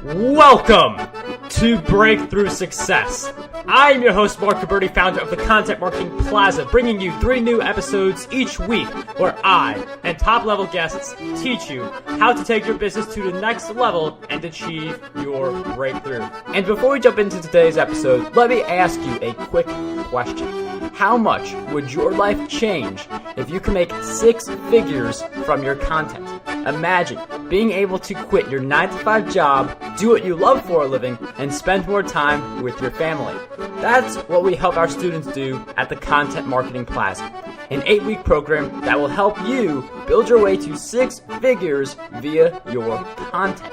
Welcome to Breakthrough Success. I am your host, Marc Guberti, founder of the Content Marketing Plaza, bringing you 3 new episodes each week where I and top-level guests teach you how to take your business to the next level and achieve your breakthrough. And before we jump into today's episode, let me ask you a quick question. How much would your life change if you could make 6 figures from your content? Imagine being able to quit your 9-to-5 job, do what you love for a living, and spend more time with your family. That's what we help our students do at the Content Marketing Plaza, an 8-week program that will help you build your way to 6 figures via your content.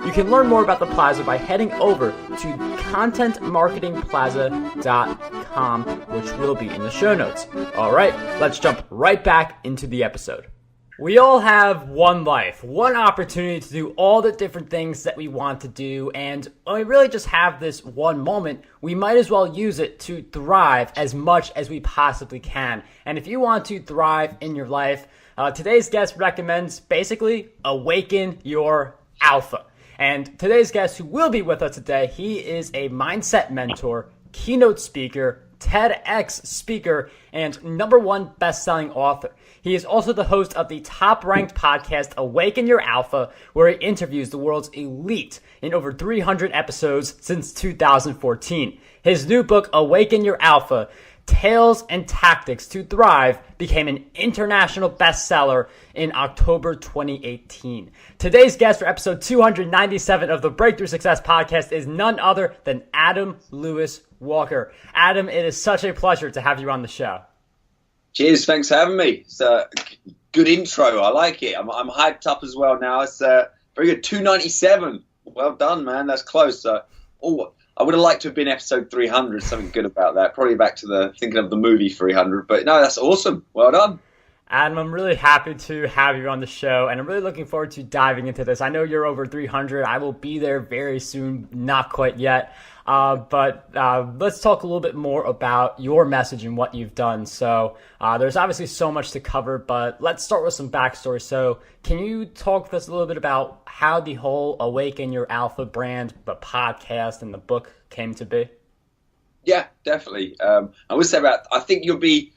You can learn more about the Plaza by heading over to contentmarketingplaza.com, which will be in the show notes. All right, let's jump right back into the episode. We all have one life, one opportunity to do all the different things that we want to do, and when we really just have this one moment, we might as well use it to thrive as much as we possibly can. And if you want to thrive in your life, today's guest recommends basically Awaken Your Alpha. And today's guest, who will be with us today, he is a mindset mentor, keynote speaker, TEDx speaker, and #1 best-selling author. He is also the host of the top-ranked podcast, Awaken Your Alpha, where he interviews the world's elite in over 300 episodes since 2014. His new book, Awaken Your Alpha, Tales and Tactics to Thrive, became an international bestseller in October 2018. Today's guest for episode 297 of the Breakthrough Success podcast is none other than Adam Lewis Walker. Adam, it is such a pleasure to have you on the show. Cheers, thanks for having me. It's a good intro. I like it. I'm hyped up as well now. It's very good. 297. Well done, man. That's close. I would have liked to have been episode 300. Something good about that. Probably back to thinking of the movie 300. But no, that's awesome. Well done. Adam, I'm really happy to have you on the show, and I'm really looking forward to diving into this. I know you're over 300. I will be there very soon, not quite yet. But let's talk a little bit more about your message and what you've done. So there's obviously so much to cover, but let's start with some backstory. So can you talk with us a little bit about how the whole Awaken Your Alpha brand, the podcast, and the book came to be? Yeah, definitely. I would say I think you'll be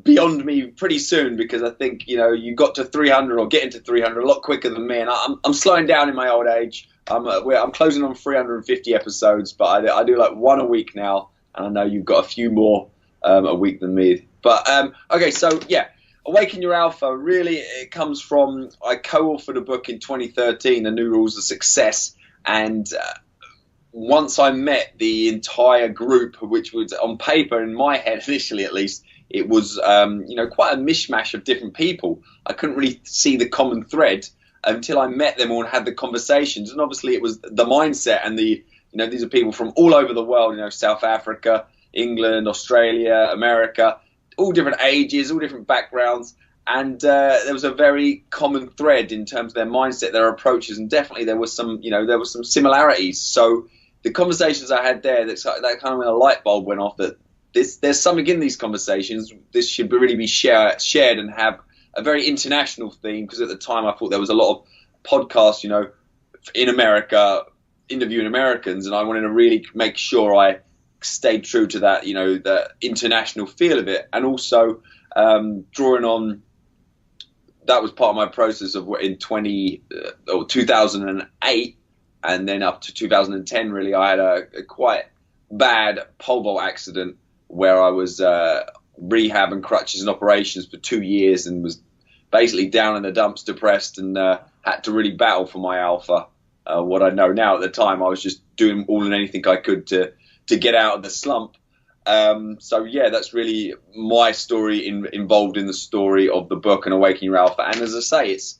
beyond me pretty soon, because I think, you got to 300 or getting to 300 a lot quicker than me, and I'm slowing down in my old age. I'm closing on 350 episodes, but I do like 1 a week now, and I know you've got a few more a week than me. But okay, so yeah, Awaken Your Alpha, really it comes from, I co-authored a book in 2013, The New Rules of Success, and once I met the entire group, which was on paper, in my head initially at least, it was quite a mishmash of different people. I couldn't really see the common thread until I met them all and had the conversations. And obviously it was the mindset, and these are people from all over the world, South Africa, England, Australia, America, all different ages, all different backgrounds. And there was a very common thread in terms of their mindset, their approaches, and definitely there was some similarities. So the conversations I had there, that kind of when a light bulb went off, that there's something in these conversations. This should really be shared and have a very international theme, because at the time I thought there was a lot of podcasts, in America, interviewing Americans, and I wanted to really make sure I stayed true to that, the international feel of it, and also drawing on. That was part of my process of in 2008, and then up to 2010. Really, I had a quite bad pole vault accident where I was rehab and crutches and operations for 2 years, and was basically down in the dumps, depressed, and had to really battle for my alpha. What I know now, at the time, I was just doing all and anything I could to get out of the slump. So yeah, that's really my story involved in the story of the book and Awaken Your Alpha. And as I say, it's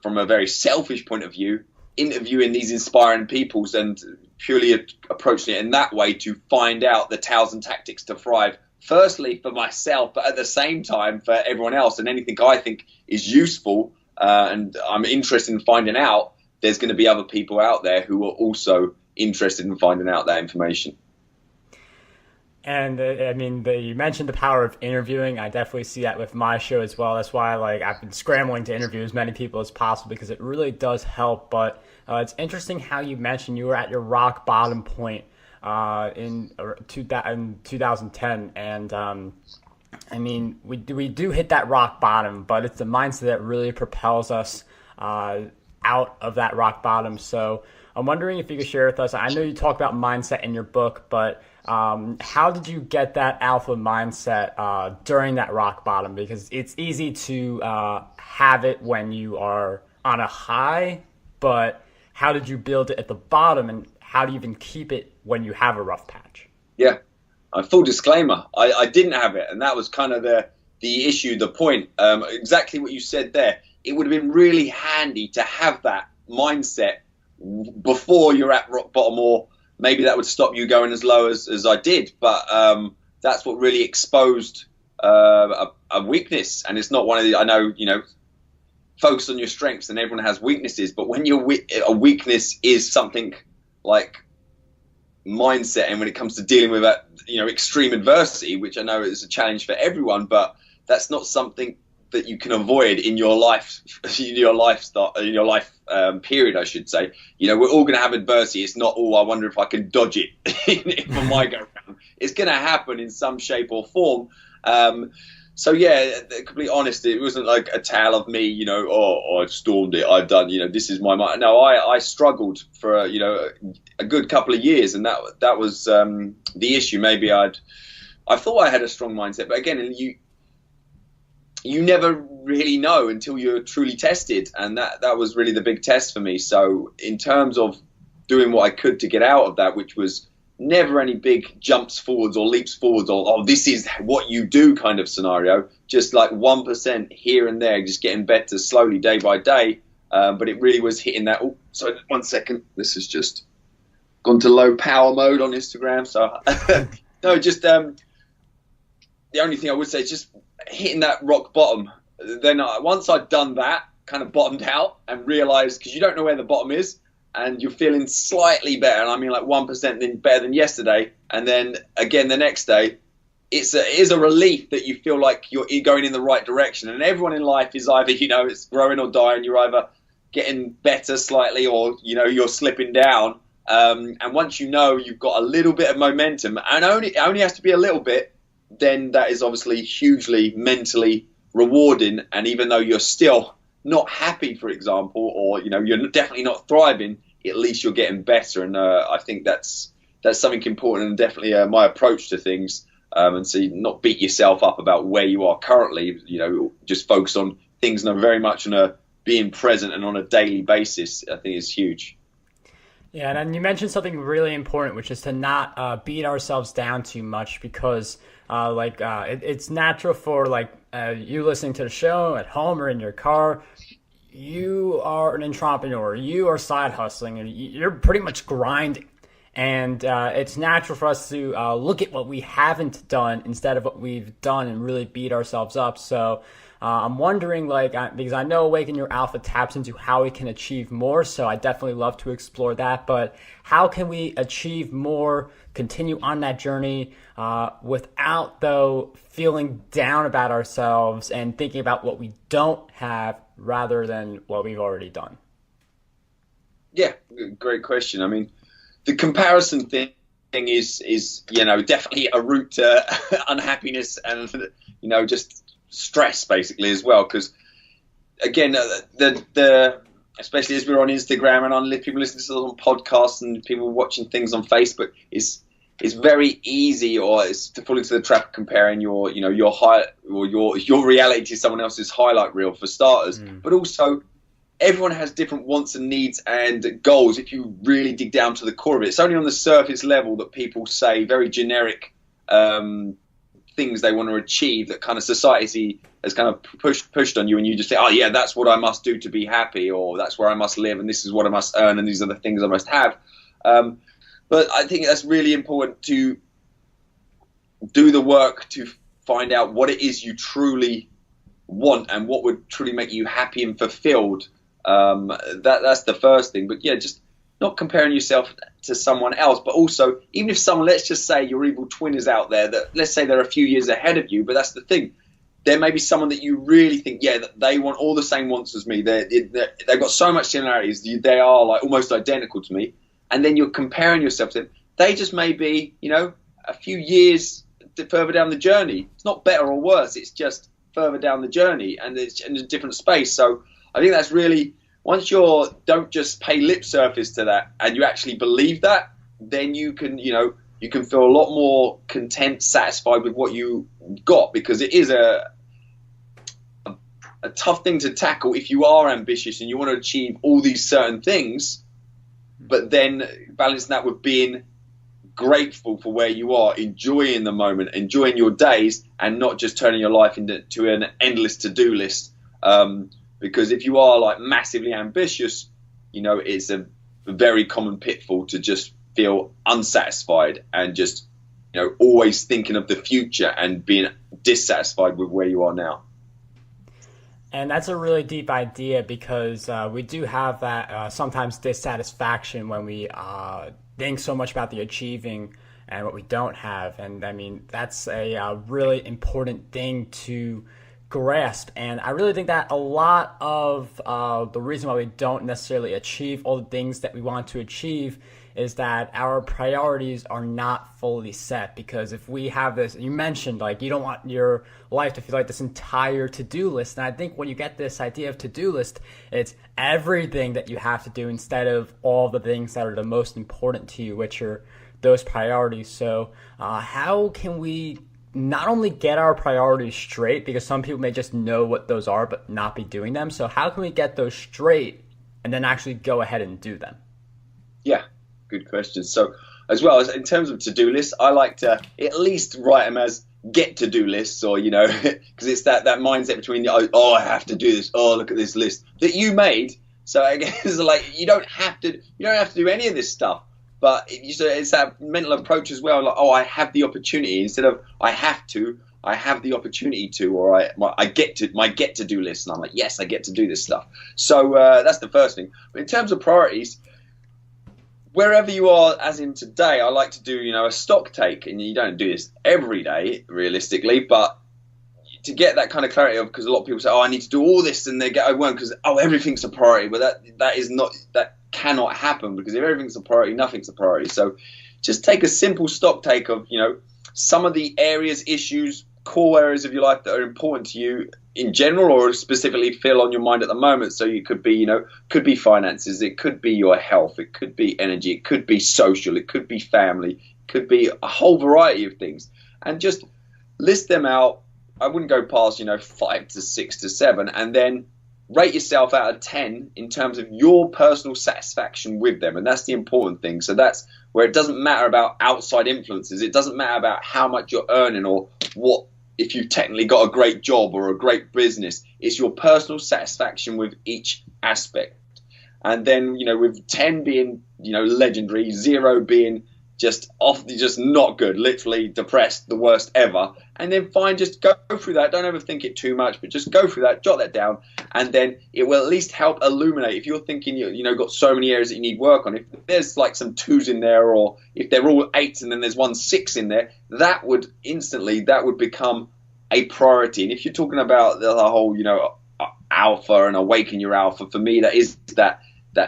from a very selfish point of view, interviewing these inspiring peoples and purely approaching it in that way to find out the tales and tactics to thrive. Firstly for myself, but at the same time for everyone else, and anything I think is useful and I'm interested in finding out, there's going to be other people out there who are also interested in finding out that information. And I mean, you mentioned the power of interviewing. I definitely see that with my show as well. That's why I've been scrambling to interview as many people as possible because it really does help. But it's interesting how you mentioned you were at your rock bottom point in 2010. And I mean, we do hit that rock bottom, but it's the mindset that really propels us out of that rock bottom. So I'm wondering if you could share with us, I know you talk about mindset in your book, but how did you get that alpha mindset during that rock bottom? Because it's easy to have it when you are on a high, but how did you build it at the bottom, and how do you even keep it when you have a rough patch? Yeah, full disclaimer, I didn't have it, and that was kind of the issue, the point. Exactly what you said there. It would have been really handy to have that mindset before you're at rock bottom, or maybe that would stop you going as low as I did. But that's what really exposed a weakness. And it's not one of the, I know, focus on your strengths, and everyone has weaknesses. But when a weakness is something like mindset, and when it comes to dealing with extreme adversity, which I know is a challenge for everyone, but that's not something that you can avoid in your life, period, I should say. We're all going to have adversity. It's not, I wonder if I can dodge it if I might go around. It's going to happen in some shape or form. So yeah, completely honest, it wasn't like a tale of me, I stormed it, I've done, this is my mind. No, I struggled for a good couple of years, and that was the issue. Maybe I thought I had a strong mindset, but again, you never really know until you're truly tested, and that was really the big test for me. So in terms of doing what I could to get out of that, which was never any big jumps forwards or leaps forwards or this is what you do kind of scenario, just like 1% here and there, just getting better slowly day by day. But it really was hitting that. Oh, sorry, 1 second. This has just gone to low power mode on Instagram. So no, just the only thing I would say is just hitting that rock bottom. Then once I'd done that, kind of bottomed out and realized, because you don't know where the bottom is, and you're feeling slightly better, and I mean like 1% better than yesterday, and then again the next day, it is a relief that you feel like you're going in the right direction. And everyone in life is either, it's growing or dying. You're either getting better slightly, or you're slipping down. And once you've got a little bit of momentum, and it only has to be a little bit, then that is obviously hugely mentally rewarding. And even though you're still not happy, for example, or you're definitely not thriving, at least you're getting better. And I think that's something important, and definitely my approach to things. And so not beat yourself up about where you are currently. Just focus on things very much on a being present and on a daily basis. I think is huge. Yeah, and then you mentioned something really important, which is to not beat ourselves down too much, because it's natural for you listening to the show at home or in your car. You are an entrepreneur, you are side hustling, and you're pretty much grinding. And it's natural for us to look at what we haven't done instead of what we've done and really beat ourselves up. So I'm wondering, because I know Awaken Your Alpha taps into how we can achieve more, so I definitely love to explore that. But how can we achieve more, continue on that journey without, though, feeling down about ourselves and thinking about what we don't have rather than what we've already done? Yeah, great question. I mean, the comparison thing is definitely a route to unhappiness and just stress basically as well. Because again, the especially as we're on Instagram and on people listening to us on podcasts and people watching things on Facebook, is very easy, or it's to fall into the trap of comparing your your reality to someone else's highlight reel, for starters. But also, everyone has different wants and needs and goals. If you really dig down to the core of it, it's only on the surface level that people say very generic things they want to achieve, that kind of society has kind of pushed on you, and you just say, oh yeah, that's what I must do to be happy, or that's where I must live, and this is what I must earn, and these are the things I must have. But I think that's really important, to do the work to find out what it is you truly want and what would truly make you happy and fulfilled. That's the first thing. But yeah, just not comparing yourself to someone else, but also, even if someone, let's just say your evil twin is out there, that let's say they're a few years ahead of you, but that's the thing. There may be someone that you really think, yeah, that they want all the same wants as me. They've got so much similarities. They are like almost identical to me. And then you're comparing yourself to them. They just may be, a few years further down the journey. It's not better or worse. It's just further down the journey, and it's in a different space. So I think that's really, once don't just pay lip service to that and you actually believe that, then you can feel a lot more content, satisfied with what you got, because it is a tough thing to tackle if you are ambitious and you want to achieve all these certain things, but then balancing that with being grateful for where you are, enjoying the moment, enjoying your days, and not just turning your life into an endless to-do list. Because if you are like massively ambitious, it's a very common pitfall to just feel unsatisfied and just, always thinking of the future and being dissatisfied with where you are now. And that's a really deep idea, because we do have that sometimes dissatisfaction when we think so much about the achieving and what we don't have. And I mean, that's a really important thing to grasp. And I really think that a lot of the reason why we don't necessarily achieve all the things that we want to achieve is that our priorities are not fully set. Because if we have this, you mentioned, like, you don't want your life to feel like this entire to-do list. And I think when you get this idea of to-do list, it's everything that you have to do instead of all the things that are the most important to you, which are those priorities. So how can we not only get our priorities straight, because some people may just know what those are but not be doing them. So how can we get those straight and then actually go ahead and do them? Yeah. Good question. So, as well as in terms of to-do lists, I like to at least write them as get-to-do lists, or because it's that mindset between I have to do this. Oh, look at this list that you made. So I guess like you don't have to do any of this stuff, but it's that mental approach as well. Like, I have the opportunity, instead of I have to. I have the opportunity to, or I get to my get-to-do list, and I'm like, yes, I get to do this stuff. So that's the first thing. But in terms of priorities, wherever you are, as in today, I like to do, a stock take, and you don't do this every day, realistically, but to get that kind of clarity of, because a lot of people say, I need to do all this, and they get overwhelmed because, everything's a priority, but that cannot happen, because if everything's a priority, nothing's a priority. So just take a simple stock take of, some of the areas, issues, core areas of your life that are important to you in general, or specifically feel on your mind at the moment. So you could be, could be finances, it could be your health, it could be energy, it could be social, it could be family, it could be a whole variety of things, and just list them out. I wouldn't go past, 5 to 6 to 7, and then rate yourself out of 10 in terms of your personal satisfaction with them. And that's the important thing. So that's where it doesn't matter about outside influences. It doesn't matter about how much you're earning or what, if you've technically got a great job or a great business. It's your personal satisfaction with each aspect. And then, with 10 being, legendary, 0 being just not good, literally depressed, the worst ever. And then just go through that. Don't overthink it too much, but just go through that, jot that down, and then it will at least help illuminate. If you're thinking got so many areas that you need work on, if there's like some 2s in there, or if they're all 8s and then there's one 6 in there, that would become a priority. And if you're talking about the whole alpha and awaken your alpha, for me that is that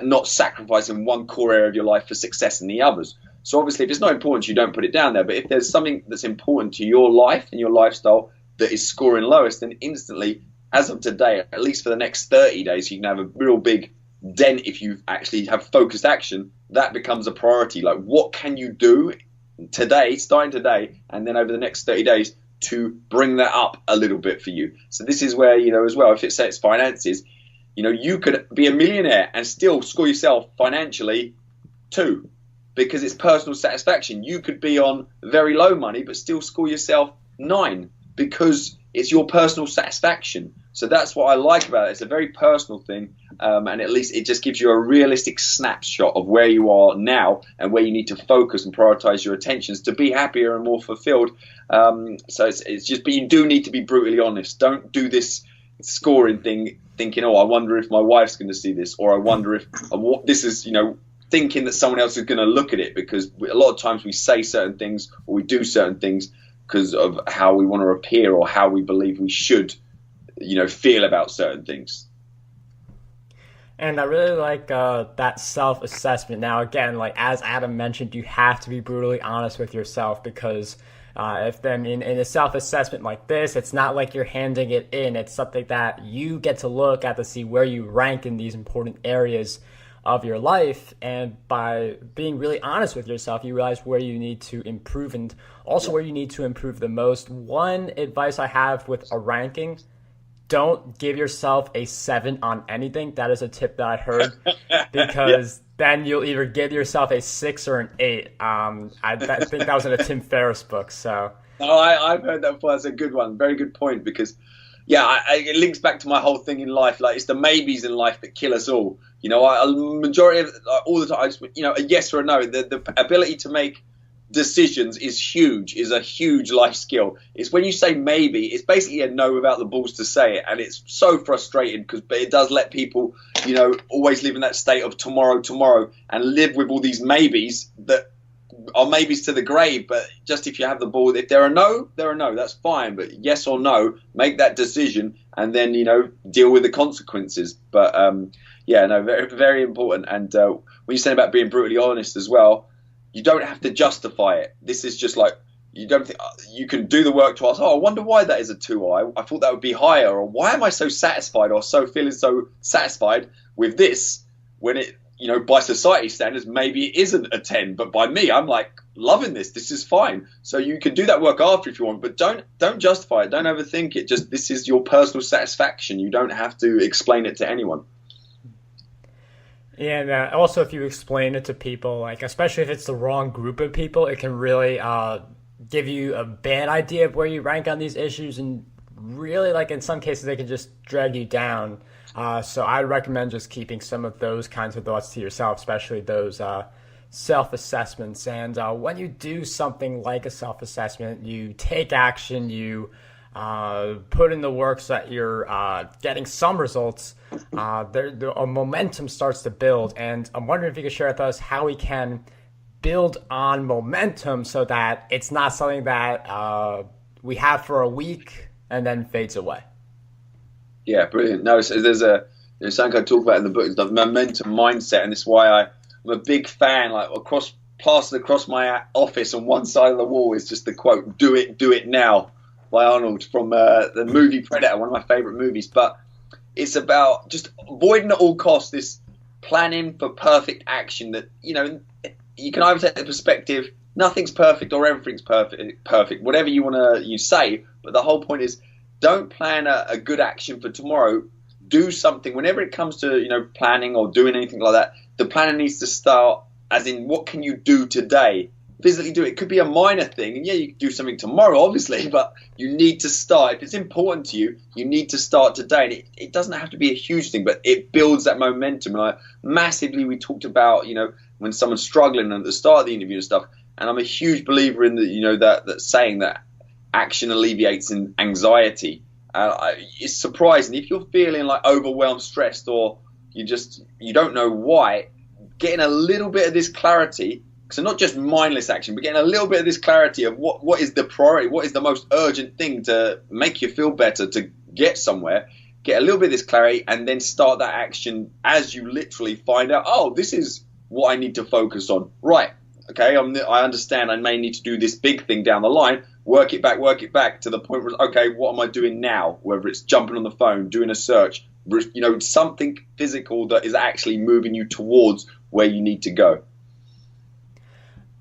not sacrificing one core area of your life for success in the others. So obviously, if it's not important to you, don't put it down there. But if there's something that's important to your life and your lifestyle that is scoring lowest, then instantly, as of today, at least for the next 30 days, you can have a real big dent if you actually have focused action. That becomes a priority. Like, what can you do today, starting today, and then over the next 30 days to bring that up a little bit for you? So this is where, as well, if it's finances, you could be a millionaire and still score yourself financially 2. Because it's personal satisfaction. You could be on very low money but still score yourself 9 because it's your personal satisfaction. So that's what I like about it. It's a very personal thing, and at least it just gives you a realistic snapshot of where you are now and where you need to focus and prioritize your attentions to be happier and more fulfilled. So it's just, but you do need to be brutally honest. Don't do this scoring thing thinking, I wonder if my wife's going to see this, or I wonder if this is, thinking that someone else is going to look at it, because a lot of times we say certain things or we do certain things because of how we want to appear or how we believe we should, feel about certain things. And I really like that self-assessment. Now, again, like as Adam mentioned, you have to be brutally honest with yourself, because if then in a self-assessment like this, it's not like you're handing it in. It's something that you get to look at to see where you rank in these important areas of your life. And by being really honest with yourself, you realize where you need to improve and also where you need to improve the most. One advice I have with a ranking: don't give yourself a 7 on anything. That is a tip that I heard, because then you'll either give yourself a 6 or an 8. I think that was in a Tim Ferriss book. So I've heard that before. That's a good one. Very good point, because it links back to my whole thing in life. Like, it's the maybes in life that kill us all. Majority of all the time, I just, a yes or a no. The ability to make decisions is a huge life skill. It's when you say maybe, it's basically a no without the balls to say it, and it's so frustrating because it does let people, always live in that state of tomorrow, and live with all these maybes that are maybes to the grave. But just if you have the ball, if they're a no, they're a no. That's fine. But yes or no, make that decision, and then deal with the consequences. But very, very important. And when you say about being brutally honest as well, you don't have to justify it. This is just like, you don't think you can do the work to ask, I wonder why that is a 2. I thought that would be higher, or why am I so satisfied or feeling so satisfied with this when it, by society standards, maybe it isn't a 10, but by me, I'm like loving this. This is fine. So you can do that work after if you want, but don't justify it. Don't overthink it. Just, this is your personal satisfaction. You don't have to explain it to anyone. And also, if you explain it to people, like especially if it's the wrong group of people, it can really give you a bad idea of where you rank on these issues, and really, like in some cases, they can just drag you down. So I recommend just keeping some of those kinds of thoughts to yourself, especially those self-assessments. And when you do something like a self-assessment, you take action, you put in the work so that you're getting some results, a momentum starts to build. And I'm wondering if you could share with us how we can build on momentum so that it's not something that we have for a week and then fades away. Yeah, brilliant. No, so there's something I talk about in the book, the momentum mindset, and it's why I'm a big fan. Like, plastered across my office on one side of the wall is just the quote, do it now, by Arnold from the movie Predator, one of my favorite movies. But it's about just avoiding at all costs this planning for perfect action that, you can either take the perspective, nothing's perfect or everything's perfect, whatever you say. But the whole point is, don't plan a good action for tomorrow. Do something whenever it comes to, planning or doing anything like that. The planning needs to start as in, what can you do today? Physically do it. It could be a minor thing, and you can do something tomorrow, obviously, but you need to start. If it's important to you, you need to start today. And it doesn't have to be a huge thing, but it builds that momentum. And massively, we talked about, when someone's struggling at the start of the interview and stuff, and I'm a huge believer in that saying that action alleviates anxiety. It's surprising if you're feeling like overwhelmed, stressed, or you don't know why, getting a little bit of this clarity. So not just mindless action, but getting a little bit of this clarity of what is the priority, what is the most urgent thing to make you feel better, to get somewhere, get a little bit of this clarity, and then start that action as you literally find out, this is what I need to focus on. Right, okay, I understand I may need to do this big thing down the line, work it back to the point where, okay, what am I doing now? Whether it's jumping on the phone, doing a search, something physical that is actually moving you towards where you need to go.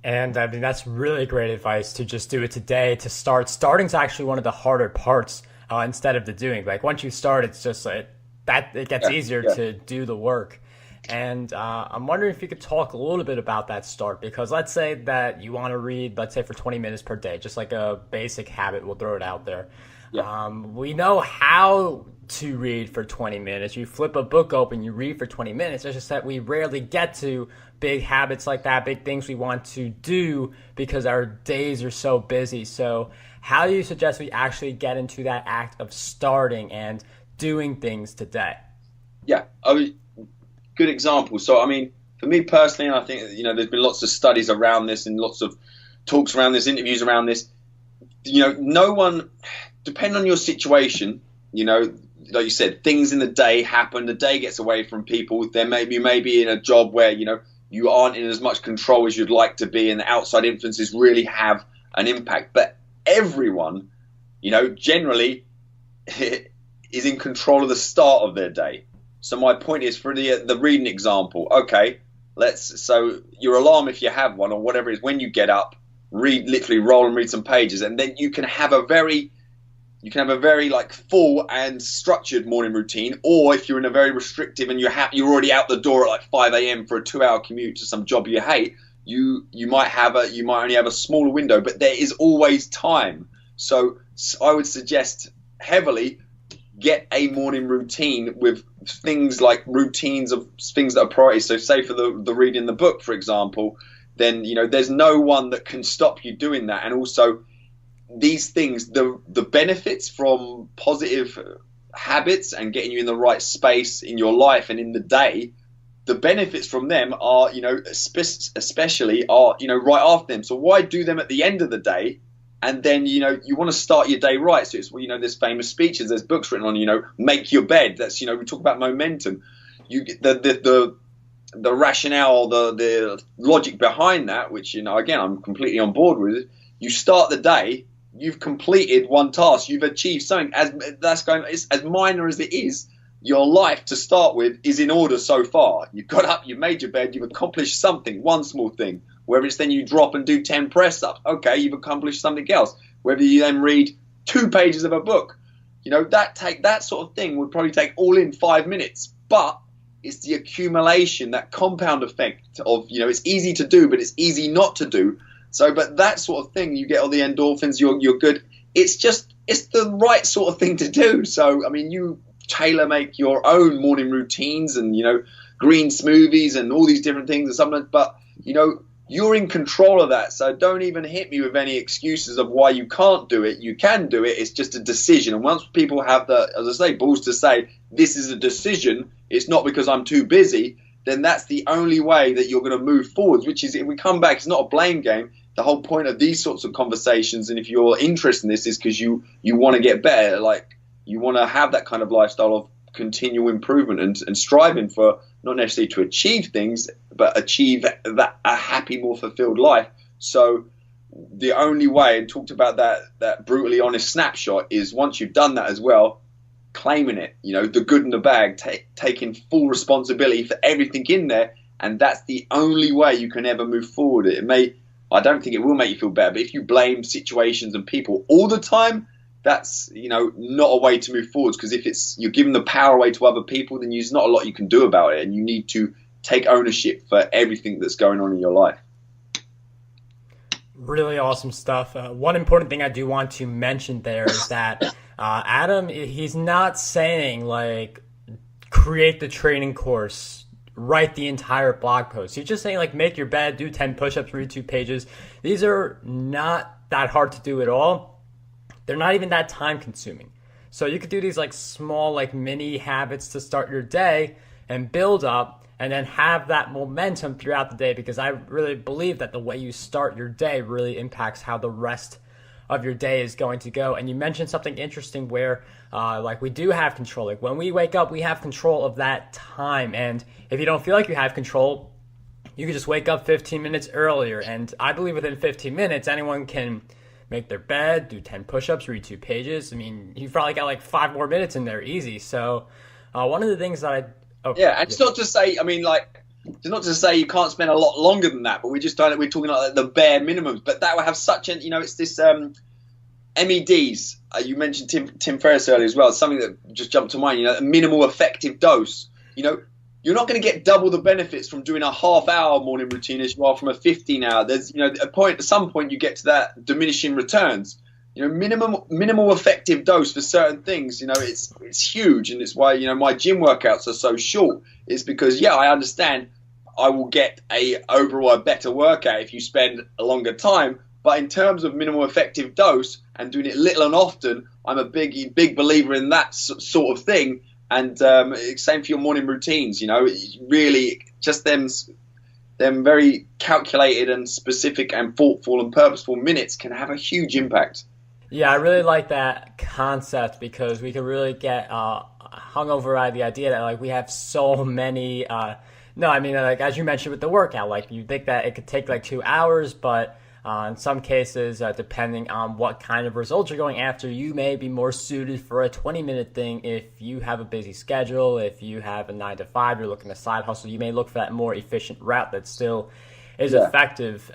And I mean, that's really great advice, to just do it today, to start. Starting's actually one of the harder parts instead of the doing. Like once you start, it's just like that, it gets easier to do the work. And I'm wondering if you could talk a little bit about that start, because let's say that you want to read, let's say for 20 minutes per day, just like a basic habit, we'll throw it out there. Yeah. We know how to read for 20 minutes. You flip a book open, you read for 20 minutes. It's just that we rarely get to big habits like that, big things we want to do because our days are so busy. So how do you suggest we actually get into that act of starting and doing things today? Yeah, good example. So, I mean, for me personally, and I think, there's been lots of studies around this and lots of talks around this, interviews around this. No one, depending on your situation, like you said, things in the day happen. The day gets away from people. You may be in a job where you aren't in as much control as you'd like to be, and the outside influences really have an impact. But everyone, generally is in control of the start of their day. So my point is, for the reading example, okay, so your alarm, if you have one or whatever it is, when you get up, literally roll and read some pages, and then you can have a very like full and structured morning routine. Or if you're in a very restrictive and you're already out the door at like 5 a.m. for a 2-hour commute to some job you hate, you might only have a smaller window, but there is always time. So I would suggest heavily get a morning routine with things like routines of things that are priorities. So say for the reading the book, for example, then there's no one that can stop you doing that. And also these things, the benefits from positive habits and getting you in the right space in your life and in the day, the benefits from them are, especially are, right after them. So why do them at the end of the day? And then, you want to start your day right. So it's, there's famous speeches, there's books written on, make your bed. That's, we talk about momentum. The rationale, the logic behind that, which, again, I'm completely on board with it. You start the day, you've completed one task, you've achieved something as minor as it is. Your life to start with is in order so far. You've got up, you've made your bed, you've accomplished something, one small thing. Whether it's then you drop and do 10 press-ups, okay, you've accomplished something else. Whether you then read 2 pages of a book, that sort of thing would probably take all in 5 minutes. But it's the accumulation, that compound effect of, it's easy to do, but it's easy not to do. So, but that sort of thing, you get all the endorphins, you're good. It's the right sort of thing to do. So, I mean, you tailor make your own morning routines and, green smoothies and all these different things and something, but, you're in control of that. So don't even hit me with any excuses of why you can't do it. You can do it. It's just a decision. And once people have as I say, balls to say, this is a decision, it's not because I'm too busy, then that's the only way that you're going to move forward, which is, if we come back, it's not a blame game. The whole point of these sorts of conversations, and if you're interested in this, is because you want to get better. Like, you want to have that kind of lifestyle of continual improvement and striving for not necessarily to achieve things, but achieve a happy, more fulfilled life. So the only way, and talked about that brutally honest snapshot, is once you've done that as well, claiming it, the good and the bad, taking full responsibility for everything in there. And that's the only way you can ever move forward. I don't think it will make you feel better, but if you blame situations and people all the time, that's, not a way to move forwards. Because if you're giving the power away to other people, then there's not a lot you can do about it. And you need to take ownership for everything that's going on in your life. Really awesome stuff. One important thing I do want to mention there is that Adam, he's not saying like create the training course, write the entire blog post. He's just saying like make your bed, do 10 push-ups, read 2 pages. These are not that hard to do at all. They're not even that time consuming. So you could do these like small like mini habits to start your day and build up, and then have that momentum throughout the day, because I really believe that the way you start your day really impacts how the rest of your day is going to go. And you mentioned something interesting where like we do have control. Like when we wake up, we have control of that time. And if you don't feel like you have control, you can just wake up 15 minutes earlier. And I believe within 15 minutes, anyone can make their bed, do 10 push-ups, read 2 pages. I mean, you've probably got like 5 more minutes in there easy. So one of the things that and it's not to say, it's not to say you can't spend a lot longer than that, but we're talking about the bare minimums. But that will have such an, it's this MEDs. You mentioned Tim Ferriss earlier as well. It's something that just jumped to mind. A minimal effective dose. You're not going to get double the benefits from doing a half-hour morning routine as you are from a 15-hour. There's, at some point you get to that diminishing returns. Minimal effective dose for certain things. It's huge, and it's why my gym workouts are so short. It's because I understand I will get overall a better workout if you spend a longer time. But in terms of minimal effective dose and doing it little and often, I'm a big believer in that sort of thing. And same for your morning routines. Really just them them very calculated and specific and thoughtful and purposeful minutes can have a huge impact. Yeah, I really like that concept because we can really get hung over by the idea that like we have so many. No, I mean like as you mentioned with the workout, like you think that it could take like 2 hours, but in some cases, depending on what kind of results you're going after, you may be more suited for a 20-minute thing if you have a busy schedule. If you have a 9 to 5, you're looking to side hustle, you may look for that more efficient route that still is effective.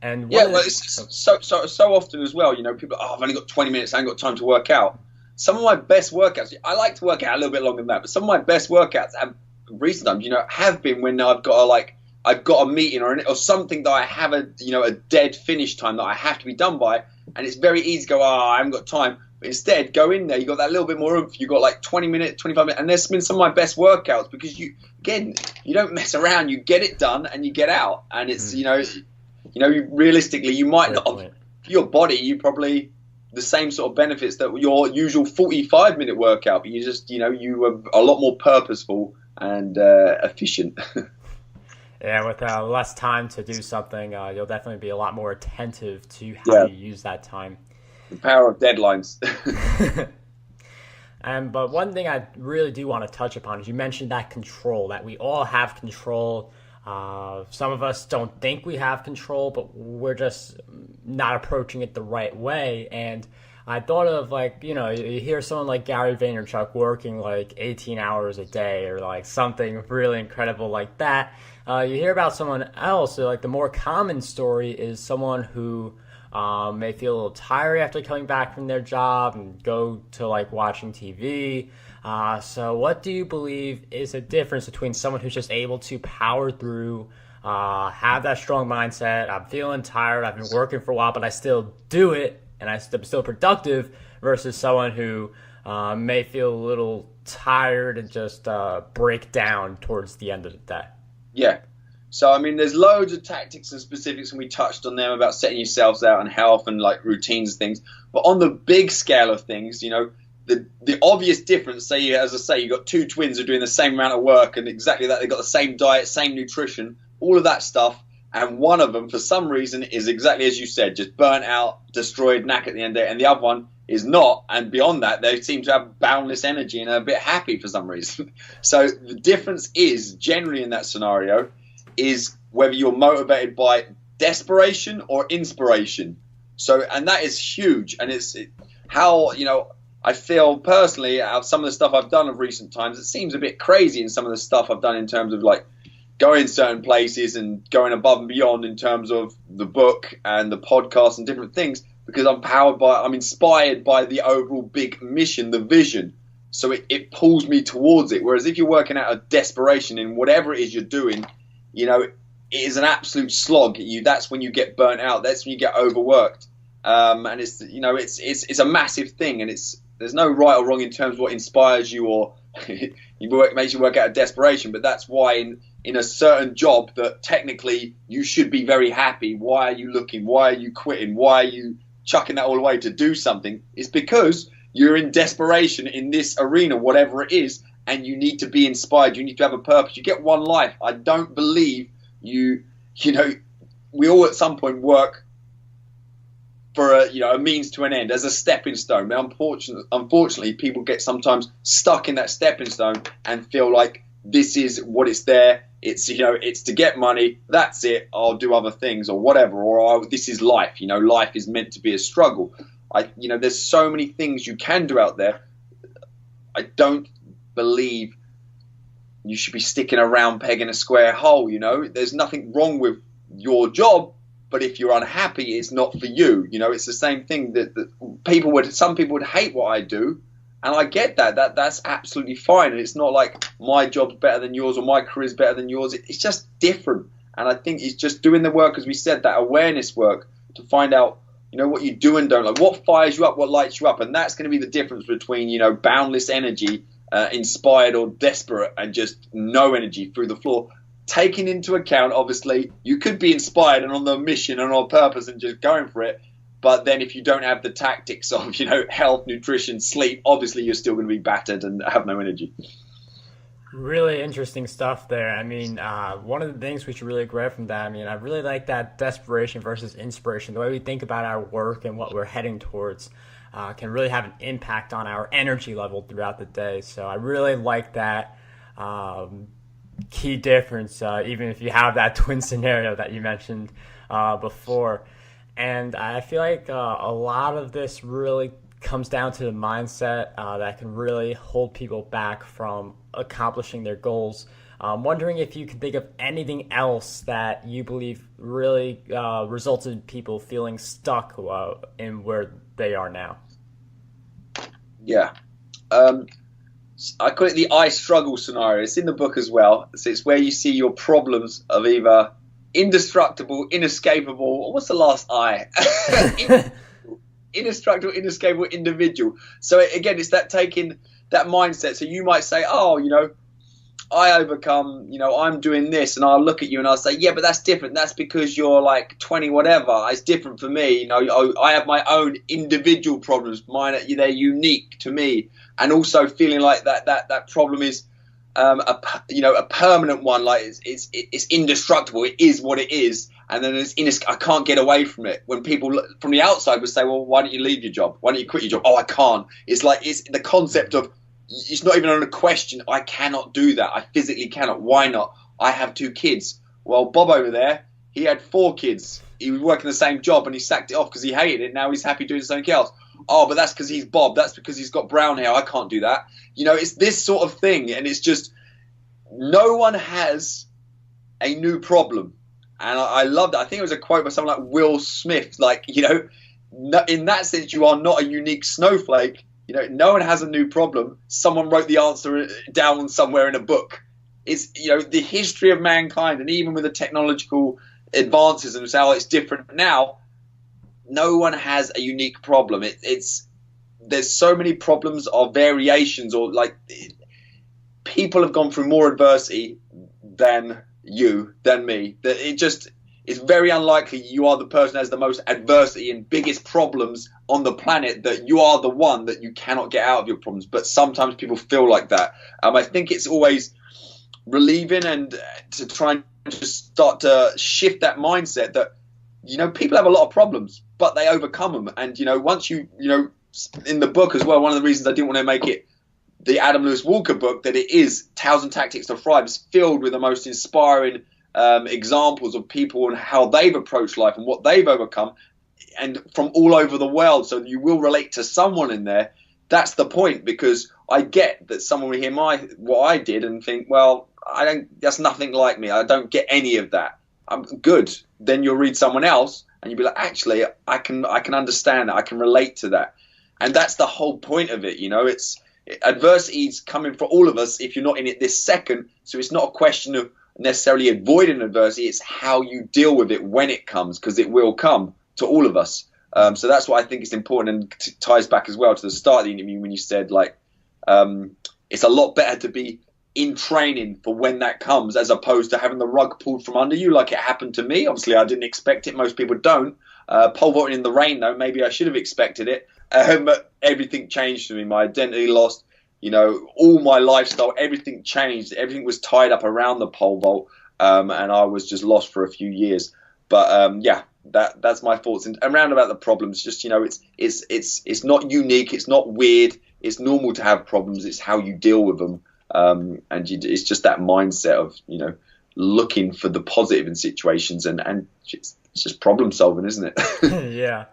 It's so often as well, you know, people, I've only got 20 minutes, I ain't got time to work out. Some of my best workouts, I like to work out a little bit longer than that, but some of my best workouts have recent times, you know, have been when I've got a meeting or something that I have a dead finish time that I have to be done by, and it's very easy to go, I haven't got time. But instead, go in there, you got that little bit more oomph, you got like 20 minutes, 25 minutes, and there's been some of my best workouts because you don't mess around, you get it done and you get out, and it's realistically you might not, for your body, you probably the same sort of benefits that your usual 45-minute workout, but you just you were a lot more purposeful and efficient. Yeah, with less time to do something, you'll definitely be a lot more attentive to how you use that time. The power of deadlines. But one thing I really do want to touch upon is you mentioned that control, that we all have control. Some of us don't think we have control, but we're just not approaching it the right way. And I thought of you hear someone like Gary Vaynerchuk working like 18 hours a day or like something really incredible like that. You hear about someone else, so like the more common story is someone who may feel a little tired after coming back from their job and go to like watching TV. So what do you believe is the difference between someone who's just able to power through, have that strong mindset, I'm feeling tired, I've been working for a while, but I still do it, and I'm still productive, versus someone who may feel a little tired and just break down towards the end of the day? Yeah. So, I mean, there's loads of tactics and specifics, and we touched on them about setting yourselves out and health and like routines and things. But on the big scale of things, the obvious difference, as I say, you got two twins who are doing the same amount of work and exactly that. They've got the same diet, same nutrition, all of that stuff. And one of them, for some reason, is exactly as you said, just burnt out, destroyed, knackered at the end of it. And the other one is not. And beyond that, they seem to have boundless energy and are a bit happy for some reason. So the difference is generally in that scenario is whether you're motivated by desperation or inspiration. So, and that is huge. And it's how, I feel personally out of some of the stuff I've done of recent times, it seems a bit crazy in some of the stuff I've done in terms of like going certain places and going above and beyond in terms of the book and the podcast and different things, because I'm inspired by the overall big mission, the vision. So it pulls me towards it. Whereas if you're working out of desperation in whatever it is you're doing, it is an absolute slog. That's when you get burnt out. That's when you get overworked. And it's a massive thing. And there's no right or wrong in terms of what inspires you or makes you work out of desperation. But that's why in a certain job that technically you should be very happy. Why are you looking? Why are you quitting? Why are you chucking that all away to do something? It's because you're in desperation in this arena, whatever it is. And you need to be inspired. You need to have a purpose. You get one life. I don't believe we all at some point work for a means to an end as a stepping stone. But unfortunately, people get sometimes stuck in that stepping stone and feel like this is what it's there. It's it's to get money. That's it. I'll do other things or whatever. Or this is life. Life is meant to be a struggle. There's so many things you can do out there. I don't believe you should be sticking a round peg in a square hole. There's nothing wrong with your job, but if you're unhappy, it's not for you. It's the same thing that some people would hate what I do, and I get that's absolutely fine. And it's not like my job's better than yours or my career's better than yours. It's just different. And I think it's just doing the work, as we said, that awareness work to find out what you do and don't like, what fires you up, what lights you up, and that's going to be the difference between boundless energy, inspired or desperate, and just no energy through the floor. Taking into account, obviously, you could be inspired and on the mission and on purpose and just going for it. But then if you don't have the tactics of, health, nutrition, sleep, obviously you're still going to be battered and have no energy. Really interesting stuff there. I mean, one of the things we should really grab from that, I mean, I really like that desperation versus inspiration. The way we think about our work and what we're heading towards can really have an impact on our energy level throughout the day. So I really like that key difference, even if you have that twin scenario that you mentioned before. And I feel like a lot of this really comes down to the mindset that can really hold people back from accomplishing their goals. I'm wondering if you can think of anything else that you believe really resulted in people feeling stuck in where they are now. Yeah. I call it the I struggle scenario. It's in the book as well. So it's where you see your problems of either indestructible, inescapable, or what's the last I? Indestructible, inescapable, individual. So again, it's that taking that mindset. So you might say, oh, I overcome, I'm doing this, and I'll look at you and I'll say, yeah, but that's different. That's because you're like 20 whatever. It's different for me. I have my own individual problems. Mine, they're unique to me. And also feeling like that problem is a permanent one. Like it's indestructible. It is what it is. And then I can't get away from it. When people from the outside would say, well, why don't you leave your job? Why don't you quit your job? Oh, I can't. It's the concept of, it's not even on a question. I cannot do that. I physically cannot. Why not? I have 2 kids. Well, Bob over there, he had 4 kids. He was working the same job and he sacked it off because he hated it. Now he's happy doing something else. Oh, but that's because he's Bob. That's because he's got brown hair. I can't do that. It's this sort of thing. And it's just, no one has a new problem. And I loved it. I think it was a quote by someone like Will Smith. Like, in that sense, you are not a unique snowflake. No one has a new problem. Someone wrote the answer down somewhere in a book. It's, the history of mankind, and even with the technological advances and how it's different now, no one has a unique problem. There's so many problems or variations, or like people have gone through more adversity than me, that it's very unlikely you are the person who has the most adversity and biggest problems on the planet, that you are the one that you cannot get out of your problems. But sometimes people feel like that. I think it's always relieving, and to try and just start to shift that mindset that, people have a lot of problems, but they overcome them. And, once in the book as well, one of the reasons I didn't want to make it the Adam Lewis Walker book, that it is Tales and Tactics to Thrive, is filled with the most inspiring examples of people and how they've approached life and what they've overcome, and from all over the world. So you will relate to someone in there. That's the point, because I get that someone will hear what I did and think, well, that's nothing like me. I don't get any of that. I'm good. Then you'll read someone else and you'll be like, actually, I can understand that. I can relate to that. And that's the whole point of it. Adversity is coming for all of us if you're not in it this second. So it's not a question of necessarily avoiding adversity. It's how you deal with it when it comes, because it will come to all of us. So that's why I think it's important, and ties back as well to the start of the interview when you said, like, it's a lot better to be in training for when that comes, as opposed to having the rug pulled from under you like it happened to me. Obviously, I didn't expect it. Most people don't. Pole vaulting in the rain, though, maybe I should have expected it. But everything changed for me. My identity lost, all my lifestyle, everything changed. Everything was tied up around the pole vault, and I was just lost for a few years. But that's my thoughts. And around about the problems, just, it's not unique. It's not weird. It's normal to have problems. It's how you deal with them. It's just that mindset of, looking for the positive in situations, and it's just problem solving, isn't it? Yeah.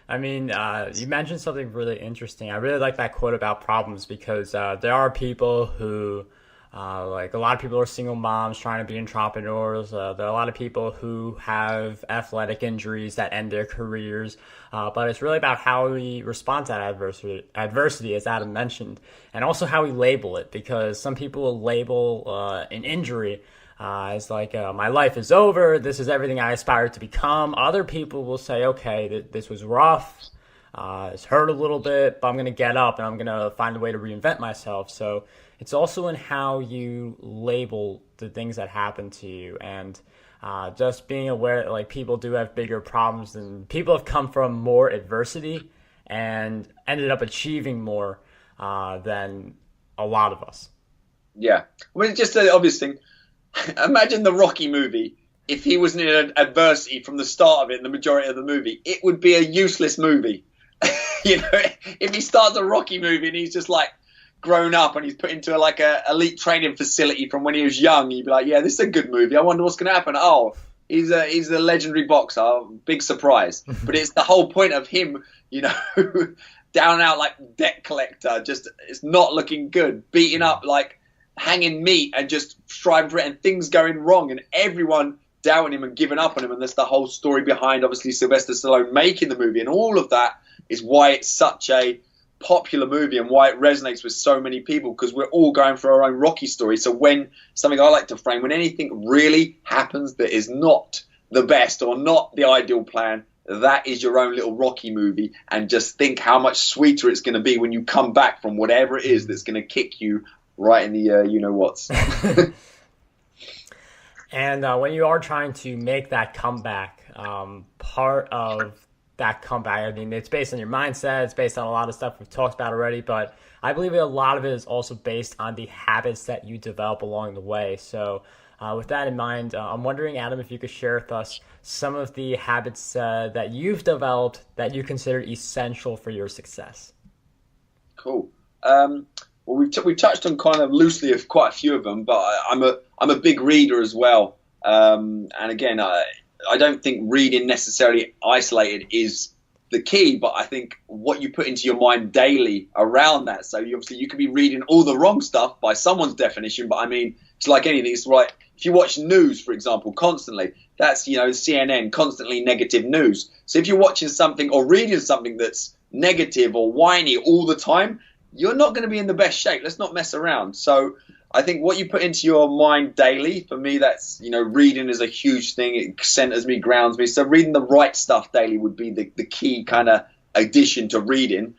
I mean, you mentioned something really interesting. I really like that quote about problems, because there are people who, like, a lot of people are single moms trying to be entrepreneurs. There are a lot of people who have athletic injuries that end their careers. But it's really about how we respond to that adversity, as Adam mentioned, and also how we label it, because some people will label an injury it's like, my life is over. This is everything I aspire to become. Other people will say, okay, this was rough. It's hurt a little bit, but I'm going to get up and I'm going to find a way to reinvent myself. So it's also in how you label the things that happen to you, and just being aware that, like, people do have bigger problems, and people have come from more adversity and ended up achieving more than a lot of us. Yeah. I mean, it's just an obvious thing. Imagine the Rocky movie. If he wasn't in an adversity from the start of it, and the majority of the movie, it would be a useless movie. You know, if he starts a Rocky movie and he's just like grown up and he's put into like a elite training facility from when he was young, you'd be like, yeah, this is a good movie. I wonder what's going to happen. Oh, he's a legendary boxer. Big surprise. But it's the whole point of him, you know, down and out like debt collector. Just it's not looking good, beating up like hanging meat and just striving for it, and things going wrong, and everyone doubting him and giving up on him. And that's the whole story behind obviously Sylvester Stallone making the movie, and all of that is why it's such a popular movie and why it resonates with so many people, because we're all going through our own Rocky story. So when something I like to frame, when anything really happens that is not the best or not the ideal plan, that is your own little Rocky movie, and just think how much sweeter it's going to be when you come back from whatever it is that's going to kick you right in the you-know-whats. And when you are trying to make that comeback, part of that comeback, I mean, it's based on your mindset, it's based on a lot of stuff we've talked about already, but I believe a lot of it is also based on the habits that you develop along the way. So with that in mind, I'm wondering, Adam, if you could share with us some of the habits that you've developed that you consider essential for your success. Cool. Well, we've touched on kind of loosely of quite a few of them, but I'm a big reader as well. And again, I don't think reading necessarily isolated is the key, but I think what you put into your mind daily around that. So you could be reading all the wrong stuff by someone's definition, but I mean, it's like anything. It's like if you watch news, for example, constantly, that's, you know, CNN, constantly negative news. So if you're watching something or reading something that's negative or whiny all the time, you're not going to be in the best shape. Let's not mess around. So I think what you put into your mind daily, for me, that's, you know, reading is a huge thing. It centers me, grounds me. So reading the right stuff daily would be the key kind of addition to reading.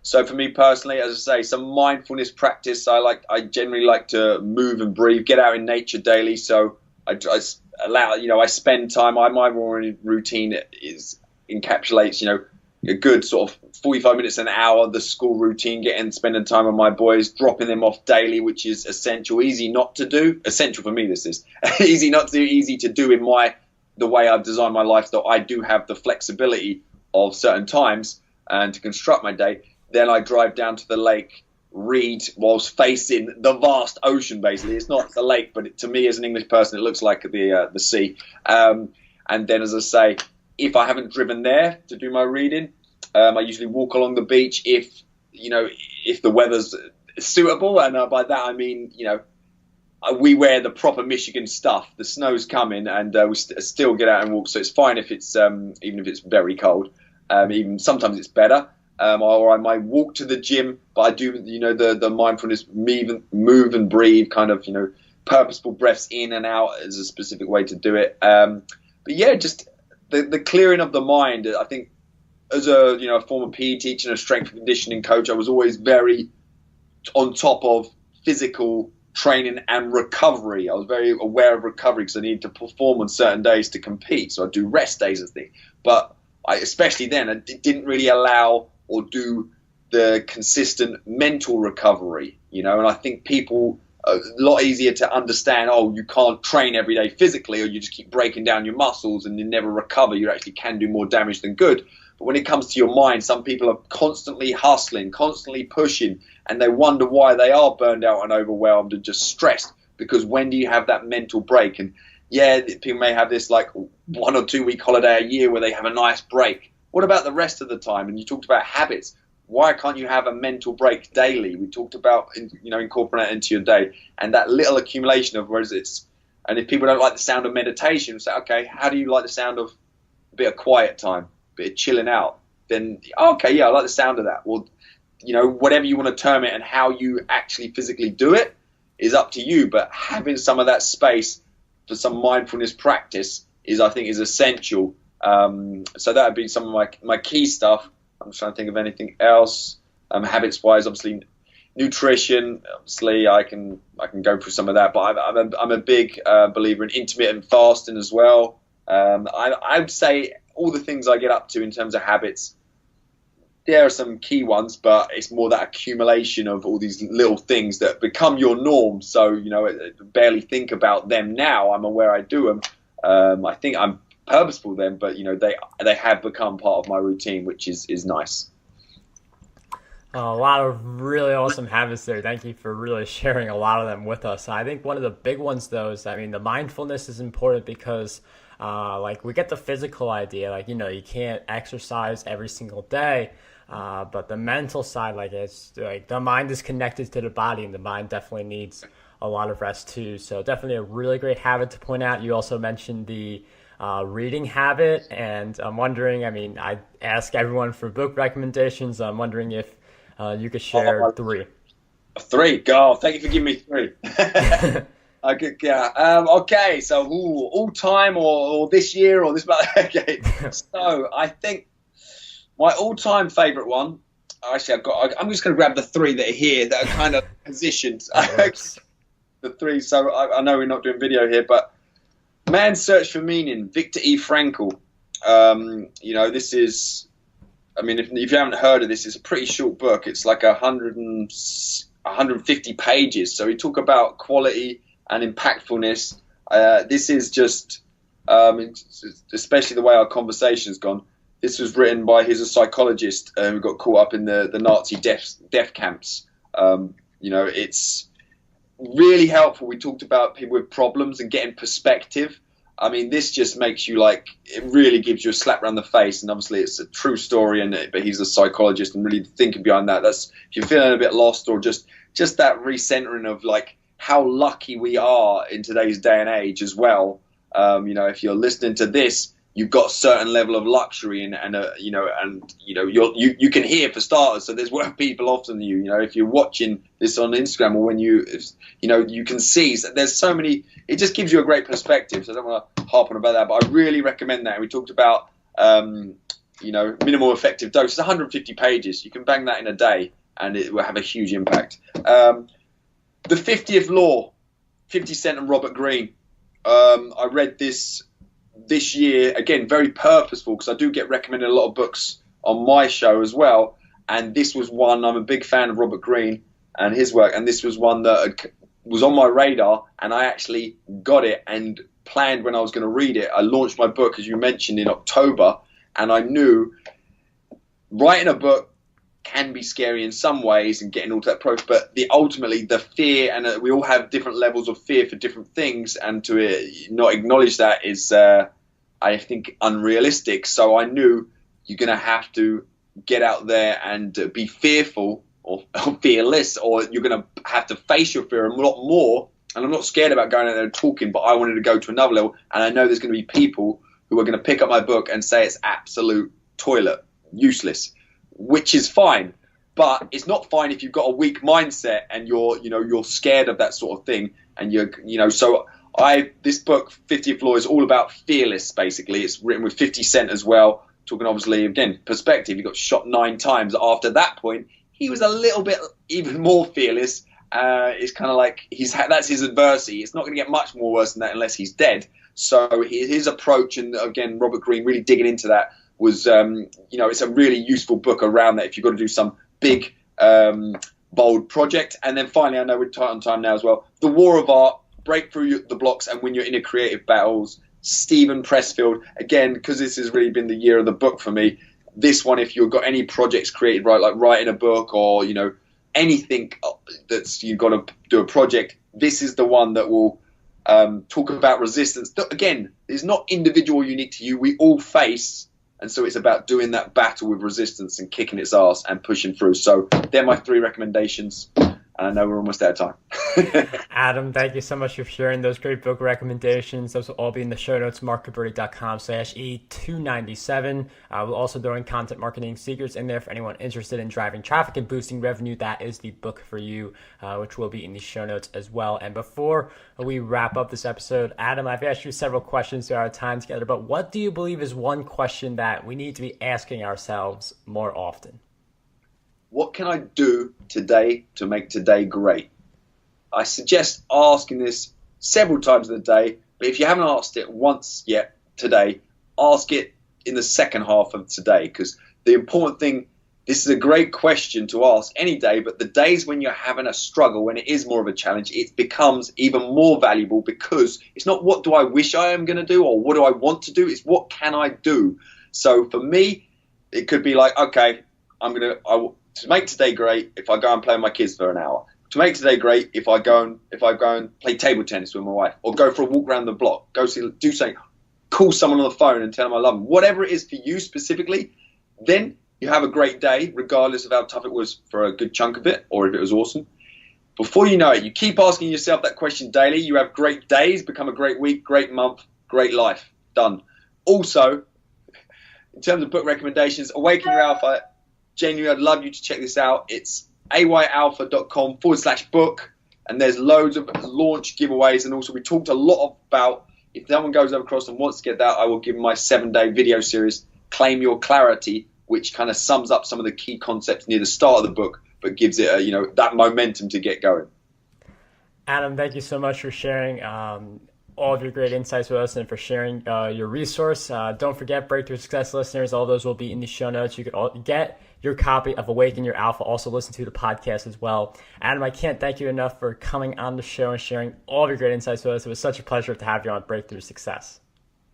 So for me personally, as I say, some mindfulness practice. I generally like to move and breathe, get out in nature daily. So I allow, you know, I spend time. My morning routine encapsulates, you know, a good sort of 45 minutes, an hour, the school routine, spending time with my boys, dropping them off daily, which is essential, easy not to do. Essential for me, this is easy not to do, easy to do in the way I've designed my lifestyle. I do have the flexibility of certain times and to construct my day. Then I drive down to the lake, read whilst facing the vast ocean. Basically, it's not the lake, but to me as an English person, it looks like the sea. And then, as I say, if I haven't driven there to do my reading, I usually walk along the beach if the weather's suitable. And by that, I mean, you know, we wear the proper Michigan stuff. The snow's coming and we still get out and walk. So it's fine if it's, even if it's very cold. Even sometimes it's better. Or I might walk to the gym, but I do, you know, the mindfulness, move and breathe, kind of, you know, purposeful breaths in and out is a specific way to do it. But yeah, just the clearing of the mind. I think as a former PE teacher and a strength and conditioning coach, I was always very on top of physical training and recovery. I was very aware of recovery because I needed to perform on certain days to compete. So I do rest days and things. But especially then, I didn't really allow or do the consistent mental recovery, you know. And I think people are a lot easier to understand, oh, you can't train every day physically, or you just keep breaking down your muscles and you never recover. You actually can do more damage than good. But when it comes to your mind, some people are constantly hustling, constantly pushing, and they wonder why they are burned out and overwhelmed and just stressed, because when do you have that mental break? And yeah, people may have this like 1 or 2 week holiday a year where they have a nice break. What about the rest of the time? And you talked about habits. Why can't you have a mental break daily? We talked about, you know, incorporating it into your day, and that little accumulation of whereas it's, and if people don't like the sound of meditation, say, okay, how do you like the sound of a bit of quiet time, a bit of chilling out? Then, okay, yeah, I like the sound of that. Well, you know, whatever you want to term it and how you actually physically do it is up to you. But having some of that space for some mindfulness practice I think is essential. So that would be some of my key stuff. I'm trying to think of anything else. Habits wise, obviously nutrition. Obviously, I can go through some of that. But I'm a big believer in intermittent fasting as well. I would say all the things I get up to in terms of habits, there are some key ones, but it's more that accumulation of all these little things that become your norm. So, I barely think about them now. I'm aware I do them. I think I'm purposeful then, but, they have become part of my routine, which is nice. A lot of really awesome habits there. Thank you for really sharing a lot of them with us. I think one of the big ones, though, is, the mindfulness is important because, we get the physical idea, you can't exercise every single day, but the mental side, it's like the mind is connected to the body, and the mind definitely needs a lot of rest too. So definitely a really great habit to point out. You also mentioned the reading habit, and I'm wondering, I ask everyone for book recommendations. I'm wondering if you could share three. Three? God, thank you for giving me three. Okay, so all time or this year or this month. Okay, so I think my all-time favorite one. Actually, I'm just going to grab the three that are here that are kind of positioned. The three. So I know we're not doing video here, but Man's Search for Meaning, Viktor E. Frankl. This is. If you haven't heard of this, it's a pretty short book. It's like 150 pages. So we talk about quality and impactfulness. This is just, especially the way our conversation's gone. This was written by, he's a psychologist who got caught up in the Nazi death camps. It's really helpful. We talked about people with problems and getting perspective. This just makes you it really gives you a slap around the face, and obviously it's a true story, but he's a psychologist and really thinking behind that. That's if you're feeling a bit lost or just that recentering of how lucky we are in today's day and age as well. If you're listening to this, you've got a certain level of luxury you can hear for starters. So there's worse people off than you. If you're watching this on Instagram or when you can see there's so many. It just gives you a great perspective. So I don't want to harp on about that, but I really recommend that. We talked about minimal effective dose. It's 150 pages. You can bang that in a day, and it will have a huge impact. The 50th Law, 50 Cent and Robert Greene. I read this year, again, very purposeful, because I do get recommended a lot of books on my show as well, and this was one. I'm a big fan of Robert Greene and his work, and this was one that was on my radar, and I actually got it and planned when I was going to read it. I launched my book, as you mentioned, in October, and I knew writing a book can be scary in some ways and getting all to that approach, but ultimately the fear, and we all have different levels of fear for different things, and to not acknowledge that is, I think, unrealistic. So I knew you're going to have to get out there and be fearful or fearless, or you're going to have to face your fear a lot more. And I'm not scared about going out there and talking, but I wanted to go to another level, and I know there's going to be people who are going to pick up my book and say it's absolute toilet, useless, which is fine, but it's not fine if you've got a weak mindset and you're scared of that sort of thing. And so this book, 50th Law, is all about fearless, basically. It's written with 50 Cent as well, talking obviously, again, perspective. He got shot 9 times. After that point, he was a little bit even more fearless. It's kind of like that's his adversity. It's not going to get much more worse than that unless he's dead. So his approach, and again, Robert Greene really digging into that, was, it's a really useful book around that if you've got to do some big, bold project. And then finally, I know we're tight on time now as well, The War of Art, Break Through the Blocks and Win Your Inner Creative Battles, Stephen Pressfield. Again, because this has really been the year of the book for me, this one, if you've got any projects created, right, like writing a book or, anything that's you've got to do a project, this is the one that will talk about resistance. Again, it's not individual, unique to you. We all face. And so it's about doing that battle with resistance and kicking its ass and pushing through. So they're my 3 recommendations. And I know we're almost out of time. Adam, thank you so much for sharing those great book recommendations. Those will all be in the show notes, marcguberti.com/E297. We'll also throw in content marketing secrets in there for anyone interested in driving traffic and boosting revenue. That is the book for you, which will be in the show notes as well. And before we wrap up this episode, Adam, I've asked you several questions throughout our time together, but what do you believe is one question that we need to be asking ourselves more often? What can I do today to make today great? I suggest asking this several times in the day, but if you haven't asked it once yet today, ask it in the second half of today, because the important thing this is a great question to ask any day, but the days when you're having a struggle, when it is more of a challenge, it becomes even more valuable, because it's not what do I wish I am going to do or what do I want to do, it's what can I do. So for me, it could be like, okay, to make today great, if I go and play with my kids for an hour. To make today great, if I go and play table tennis with my wife, or go for a walk around the block, do something, call someone on the phone and tell them I love them. Whatever it is for you specifically, then you have a great day, regardless of how tough it was for a good chunk of it, or if it was awesome. Before you know it, you keep asking yourself that question daily. You have great days, become a great week, great month, great life. Done. Also, in terms of book recommendations, Awaken Your Alpha. Genuinely, I'd love you to check this out. It's ayalpha.com/book, and there's loads of launch giveaways, and also we talked a lot about, if someone goes across and wants to get that, I will give my 7-day video series, Claim Your Clarity, which kind of sums up some of the key concepts near the start of the book, but gives it that momentum to get going. Adam, thank you so much for sharing all of your great insights with us and for sharing your resource. Don't forget, Breakthrough Success listeners, all those will be in the show notes. You could get your copy of Awaken Your Alpha. Also listen to the podcast as well. Adam, I can't thank you enough for coming on the show and sharing all of your great insights with us. It was such a pleasure to have you on Breakthrough Success.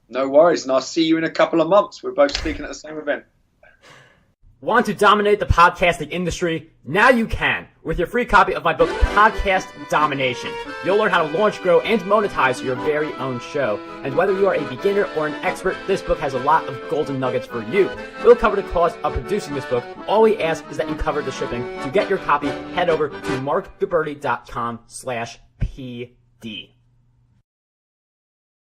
No worries, and I'll see you in a couple of months. We're both speaking at the same event. Want to dominate the podcasting industry? Now you can, with your free copy of my book, Podcast Domination. You'll learn how to launch, grow, and monetize your very own show. And whether you are a beginner or an expert, this book has a lot of golden nuggets for you. We'll cover the cost of producing this book. All we ask is that you cover the shipping. To get your copy, head over to marcguberti.com/PD.